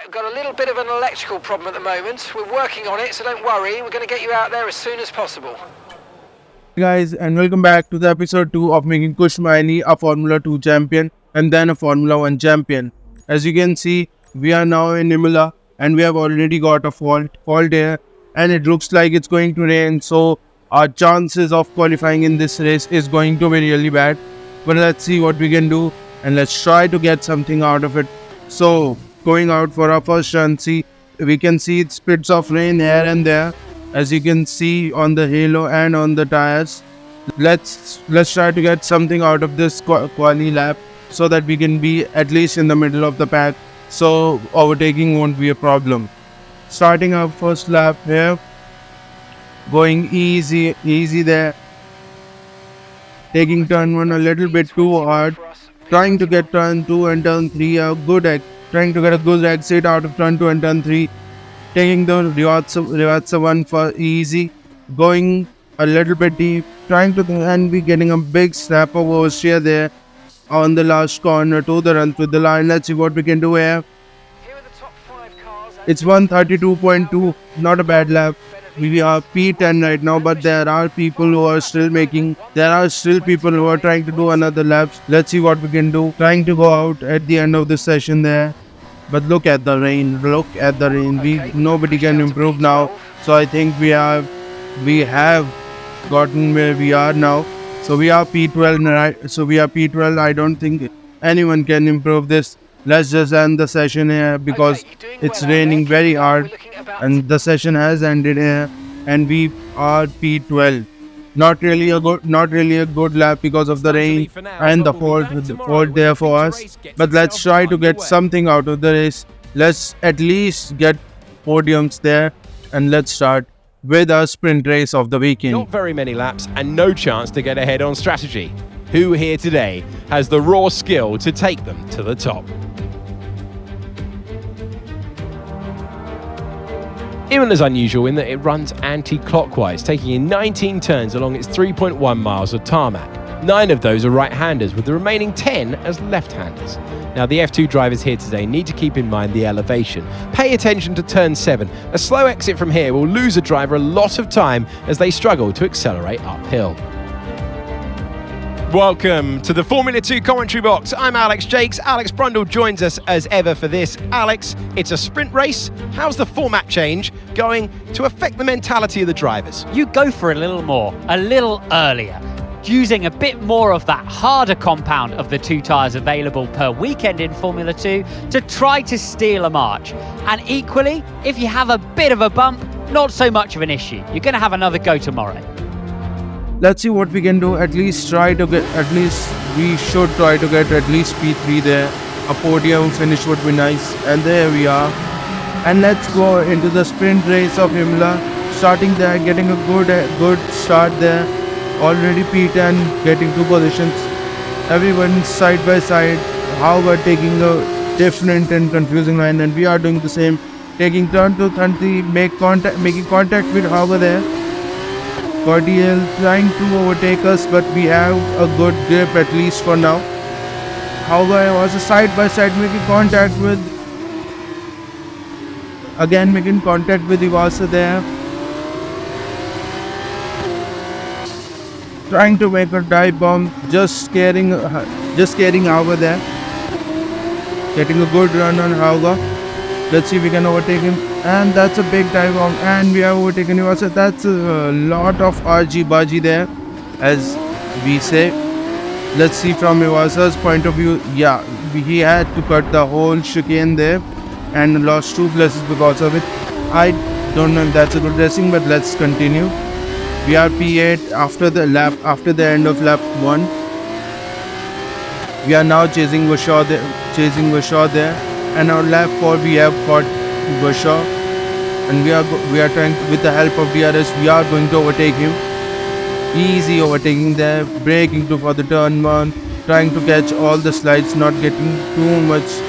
We've got a little bit of an electrical problem at the moment. We're working on it, so don't worry. We're going to get you out there as soon as possible. Hey guys, and welcome back to the episode 2 of making KUSH MAINI a Formula 2 champion and then a Formula 1 champion. As you can see, we are now in Imola and we have already got a fault here, and it looks like it's going to rain, so our chances of qualifying in this race is going to be really bad. But let's see what we can do and let's try to get something out of it. So going out for our first run, we can see spits of rain here and there, as you can see on the halo and on the tires. Let's try to get something out of this quali lap so that we can be at least in the middle of the pack, so overtaking won't be a problem. Starting our first lap here, going easy there, taking turn 1 a little bit too hard, trying to get turn 2 and turn 3 trying to get a good exit out of turn 2 and turn 3, taking the reverse 1 for easy, going a little bit deep, trying to and be getting a big snap of oversteer there on the last corner to the run with the line. Let's see what we can do here. It's 132.2, not a bad lap. We are P10 right now, but there are people who are still people who are trying to do another lap. Let's see what we can do. Trying to go out at the end of the session there. But look at the rain, nobody can improve now. So I think we have gotten where we are now. So we are P12, right? So we are P12. I don't think anyone can improve this. Let's just end the session here because it's raining very hard and the session has ended here and we are P12. Not really a good lap because of the rain and the fault there for us. But let's try to get something out of the race. Let's at least get podiums there, and let's start with our sprint race of the weekend. Not very many laps and no chance to get ahead on strategy. Who here today has the raw skill to take them to the top? Imola's unusual in that it runs anti-clockwise, taking in 19 turns along its 3.1 miles of tarmac. 9 of those are right-handers, with the remaining 10 as left-handers. Now, the F2 drivers here today need to keep in mind the elevation. Pay attention to turn 7. A slow exit from here will lose a driver a lot of time as they struggle to accelerate uphill. Welcome to the Formula 2 commentary box. I'm Alex Jakes. Alex Brundle joins us as ever for this. Alex, it's a sprint race. How's the format change going to affect the mentality of the drivers? You go for a little more, a little earlier, using a bit more of that harder compound of the 2 tyres available per weekend in Formula 2 to try to steal a march. And equally, if you have a bit of a bump, not so much of an issue. You're going to have another go tomorrow. Let's see what we can do. We should try to get at least P3 there. A podium finish would be nice. And there we are. And let's go into the sprint race of Imola. Starting there, getting a good start there. Already P10, getting 2 positions. Everyone side by side. However, taking a different and confusing line, and we are doing the same. Taking turn to 30, making contact with Hover there. Cordial trying to overtake us, but we have a good grip at least for now. However, I was a side by side making contact with Ivasa there. Trying to make a dive bomb, just scaring Hauga there. Getting a good run on Hauga. Let's see if we can overtake him. And that's a big dive bomb. And we have overtaken Ivasa. That's a lot of RG-baji there, as we say. Let's see from Ivasa's point of view. Yeah, he had to cut the whole chicane there and lost 2 places because of it. I don't know if that's a good racing, but let's continue. We are P8 after the end of lap 1. We are now chasing Goshaw there, and on lap 4 we have got Goshaw, and we are trying, with the help of DRS, we are going to overtake him. Easy overtaking there, braking for the turn 1, trying to catch all the slides, not getting too much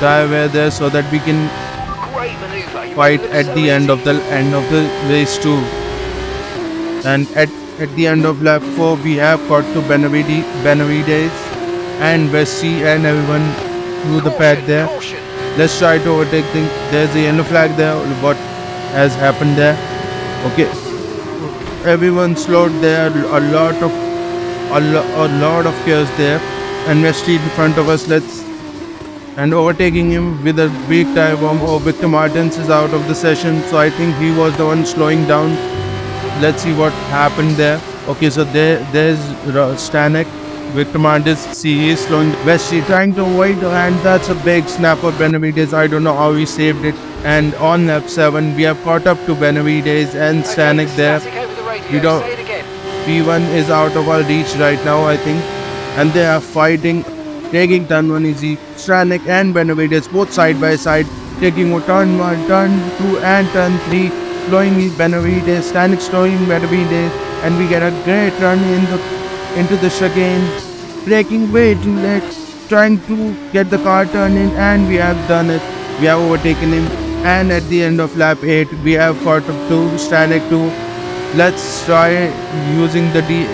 tire wear there, so that we can fight at the end of the race too. And at the end of lap 4 we have got to Benavides and Bessie and everyone through the pack there. Let's try to overtake things. There's a yellow flag there. What has happened there? Okay, everyone slowed there. A lot of chaos there, and Westy in front of us. And overtaking him with a big tire bomb. Oh, Victor Martins is out of the session, so I think he was the one slowing down. Let's see what happened there. Okay, so there's Stanek. Victor Martins, see, he is slowing. Westy trying to avoid, and that's a big snap for Benavides. I don't know how he saved it. And on lap 7, we have caught up to Benavides and Stanek there. We don't. P1 is out of our reach right now, I think, and they are fighting. Taking turn 1 easy. Stanek and Benavides both side by side. Taking turn 1, turn 2 and turn 3. Slowing Benavides. Stanek slowing Benavides. And we get a great run into the chicane. Braking way too late. Trying to get the car turned in, and we have done it. We have overtaken him. And at the end of lap 8, we have caught up to Stanek 2. Let's try using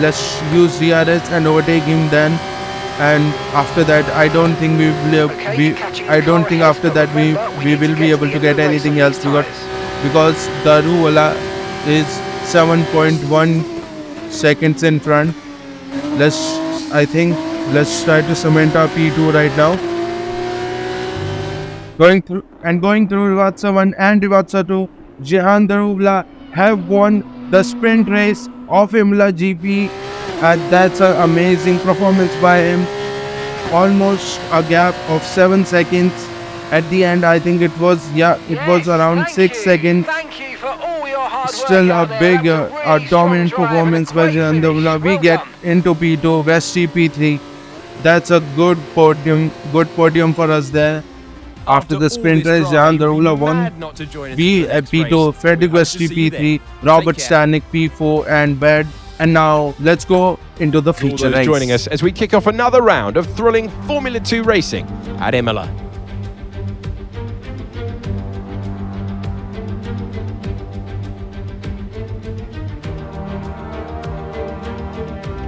let's use DRS and overtake him then. And after that, I don't think we will be able to get anything else because Daruwala is 7.1 seconds in front. Let's try to cement our P2 right now. Going through Rivatsa 1 and Rivatsa 2, Jehan Daruwala have won the sprint race of Imola GP. That's an amazing performance by him. Almost a gap of 7 seconds. At the end, I think it was around 6 seconds. Thank you for all your hard work. Still a big, dominant performance by Jehan Daruwala. We get into P2, Westy P3. That's a good podium for us there. After the sprint race, Jehan Daruwala won. We at P2, Frederick Westy P3, Robert Stanek P4 and Bed. And now let's go into the feature race. Joining us as we kick off another round of thrilling Formula 2 racing at Imola.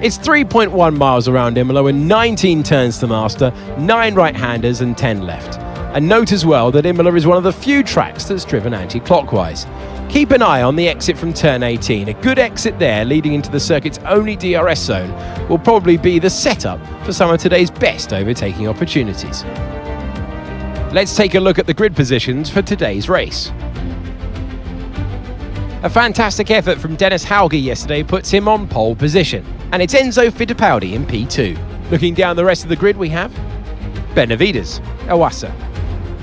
It's 3.1 miles around Imola with 19 turns to master, 9 right-handers and 10 left. And note as well that Imola is one of the few tracks that's driven anti-clockwise. Keep an eye on the exit from turn 18. A good exit there leading into the circuit's only DRS zone will probably be the setup for some of today's best overtaking opportunities. Let's take a look at the grid positions for today's race. A fantastic effort from Dennis Hauge yesterday puts him on pole position, and it's Enzo Fittipaldi in P2. Looking down the rest of the grid, we have Benavides, Awasa,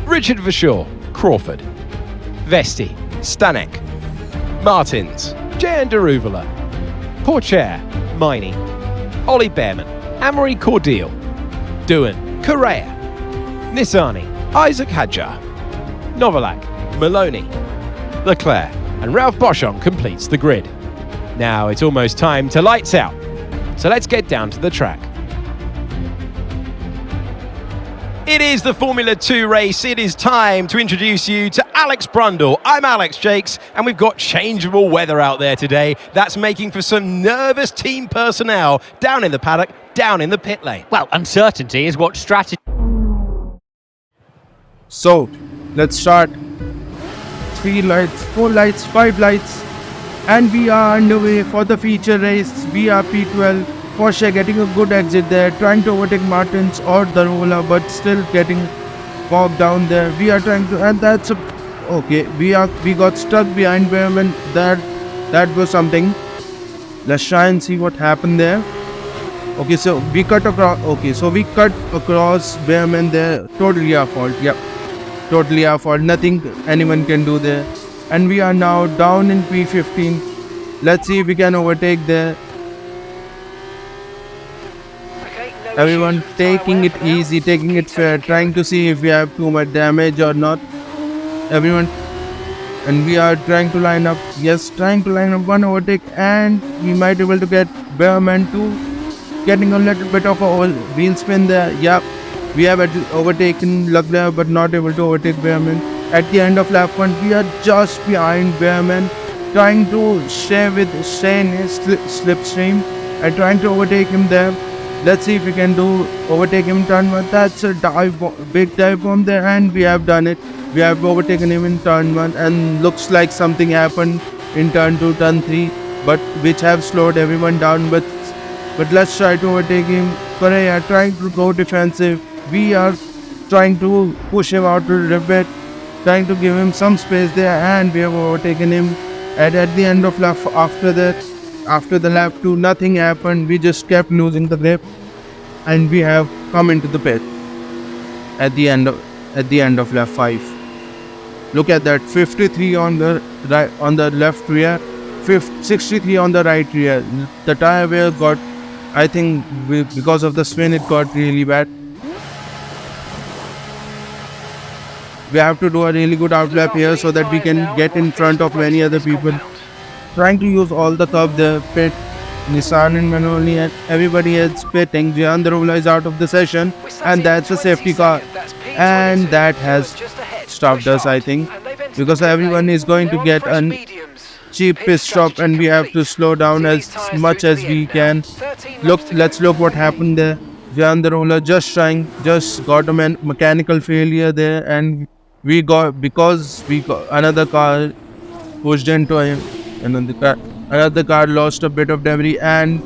Richard Verschoor, Crawford, Vesti, Stanek, Martins, Jehan Daruwala, Pourchaire, MAINI, Ollie Behrman, Amory Cordial, Doohan, Correa, Nissani, Isaac Hadjar, Novalak, Maloney, Leclerc, and Ralph Boschon completes the grid. Now it's almost time to lights out, so let's get down to the track. It is the Formula 2 race. It is time to introduce you to Alex Brundle. I'm Alex Jakes, and we've got changeable weather out there today. That's making for some nervous team personnel down in the paddock, down in the pit lane. Well, uncertainty is what strategy. So, let's start. 3 lights, 4 lights, 5 lights, and we are underway for the feature race. We are P12. Porsche getting a good exit there, trying to overtake Martins or Daruwala, but still getting bogged down there. We are trying to, and that's okay. We got stuck behind Behrman. That was something. Let's try and see what happened there. Okay, so we cut across. Okay, so we cut across Behrman there. Totally our fault. Yep, totally our fault. Nothing anyone can do there. And we are now down in P15. Let's see if we can overtake there. Everyone taking it easy, taking it fair, trying to see if we have too much damage or not. Everyone, and we are trying to line up. Yes, trying to line up one overtake, and we might be able to get Behrman too. Getting a little bit of a wheel spin there. Yep, we have overtaken Leclerc, but not able to overtake Behrman. At the end of lap 1, we are just behind Behrman, trying to stay in his slipstream and trying to overtake him there. Let's see if we can overtake him in turn 1. That's a big dive bomb there, and we have done it. We have overtaken him in turn 1, and looks like something happened in turn 2, turn 3, but which have slowed everyone down. But let's try to overtake him. Correa trying to go defensive. We are trying to push him out a little bit, trying to give him some space there, and we have overtaken him. And at the end of lap, after the lap 2, nothing happened. We just kept losing the grip, and we have come into the pit at the end of lap 5. Look at that, 53 on the right, on the left rear, 63 on the right rear. The tire wear got, I think because of the spin, it got really bad. We have to do a really good outlap here so that we can get in front of many other people. Trying to use all the curb there, pit, Nissan and Manoli and everybody else pitting. Gian Darola is out of the session, and that's a safety car. And that has stopped us, I think, because everyone is going to get a cheap pit stop, and we have to slow down as much as we can. Let's look what happened there. Gian Darola just got a mechanical failure there, and because another car pushed into him. Another car lost a bit of debris, and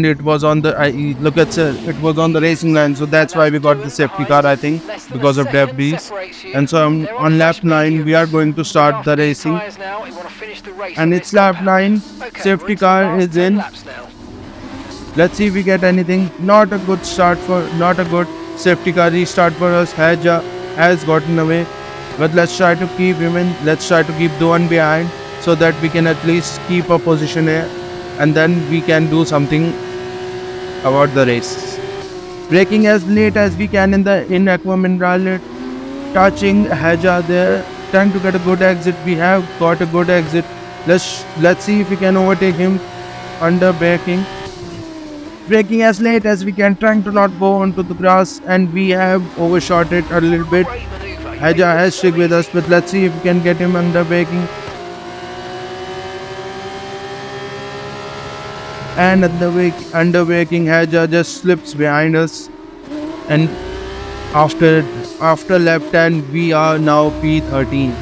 it was on the it was on the racing line, so that's why we got the safety car, I think, because of debris. And so on lap 9 we are going to start the racing, and it's lap 9. Safety car is in. Let's see if we get anything. Not a good safety car restart for us. Haja has gotten away, but let's try to keep him in. Let's try to keep the one behind, so that we can at least keep a position here, and then we can do something about the race. Braking as late as we can in Aqua Minerale, touching Haja there, trying to get a good exit. We have got a good exit. Let's see if we can overtake him under braking. Braking as late as we can, trying to not go onto the grass, and we have overshot it a little bit. Haja has stick with us, but let's see if we can get him under braking. And under braking, Haja just slips behind us, and after lap 10 we are now P13.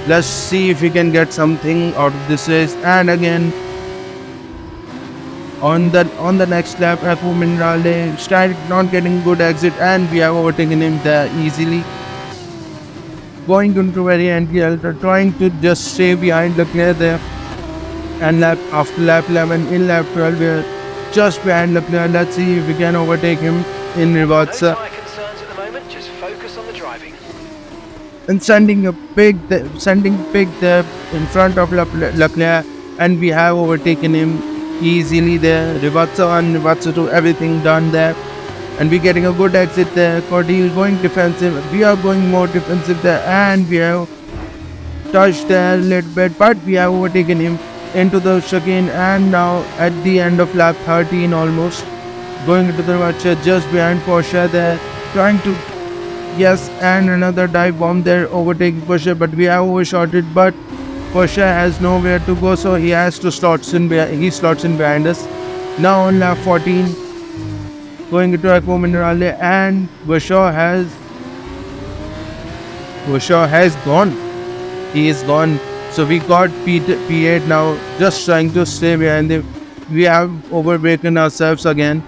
Let's see if we can get something out of this race. And again on the next lap, Aqua Minerale started not getting good exit, and we have overtaken him there easily. Going into very anti-ultra, trying to just stay behind Leclerc there. And after lap 11, in lap 12, we are just behind Leclerc. Let's see if we can overtake him in reverse. No tyre concerns at the moment, just focus on the driving. And sending pig there in front of Leclerc, and we have overtaken him easily there. Reverse 1, reverse 2, everything done there. And we're getting a good exit there. Cordeal going defensive. We are going more defensive there, and we have touched there a little bit, but we have overtaken him into the chicane. And now at the end of lap 13 almost, going into the virtual just behind Porsche there, trying to, yes, and another dive bomb there, overtaking Porsche, but we have overshot it. But Porsche has nowhere to go, so he has to slots in behind us. Now on lap 14, going into Aqua Minerale, and Vashaw has gone. He is gone. So we got P8 now, just trying to stay behind him. We have overbreaken ourselves again.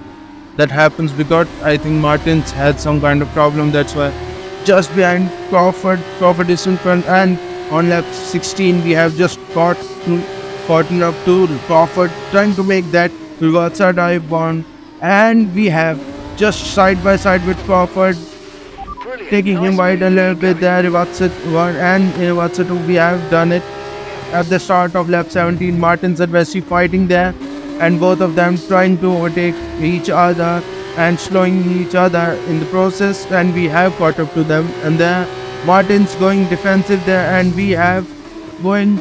That happens because I think Martins had some kind of problem, that's why. Just behind Crawford is in front, and on lap 16 we have just gotten up to Crawford, trying to make that reverse dive bomb, and we have just side by side with Crawford, taking him wide a little bit there. Reverse 1 and reverse 2, we have done it. At the start of lap 17, Martins and Wesley fighting there, and both of them trying to overtake each other and slowing each other in the process, and we have caught up to them. And there Martins going defensive there, and we have going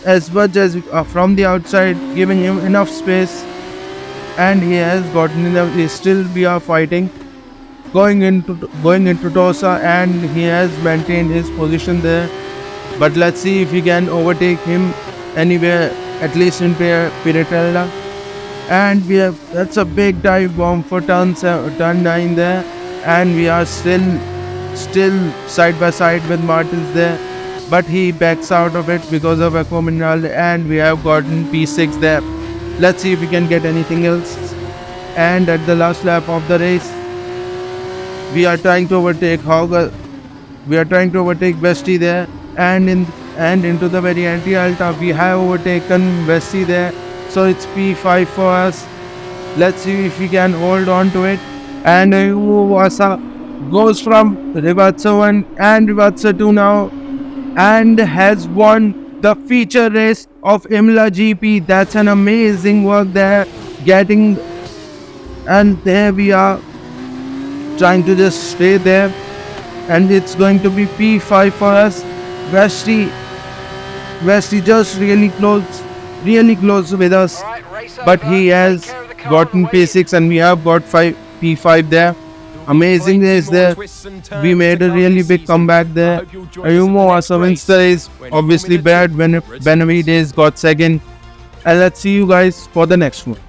as much as from the outside, giving him enough space, and he has gotten enough. Still we are fighting, going into Tosa, and he has maintained his position there. But let's see if we can overtake him anywhere, at least in Piratella. and we have, that's a big dive bomb for turn 9 there, and we are still side by side with Martins there, but he backs out of it because of Aqua Mineral, and we have gotten P6 there. Let's see if we can get anything else. And at the last lap of the race, we are trying to overtake Bestie there, and into the very anti-alta we have overtaken Bestie there, so it's P5 for us. Let's see if we can hold on to it. And Wasa goes from Rivazza 1 and Rivazza 2 now, and has won the feature race of Imola GP. That's an amazing work there, and there we are trying to just stay there, and it's going to be P5 for us. Vesti just really close with us, but he has gotten P6 and we have got P5 there. Amazing race there. We made a really big comeback there. Ayumu Wasa wins the race. Obviously bad when Benavides got second. And let's see you guys for the next one.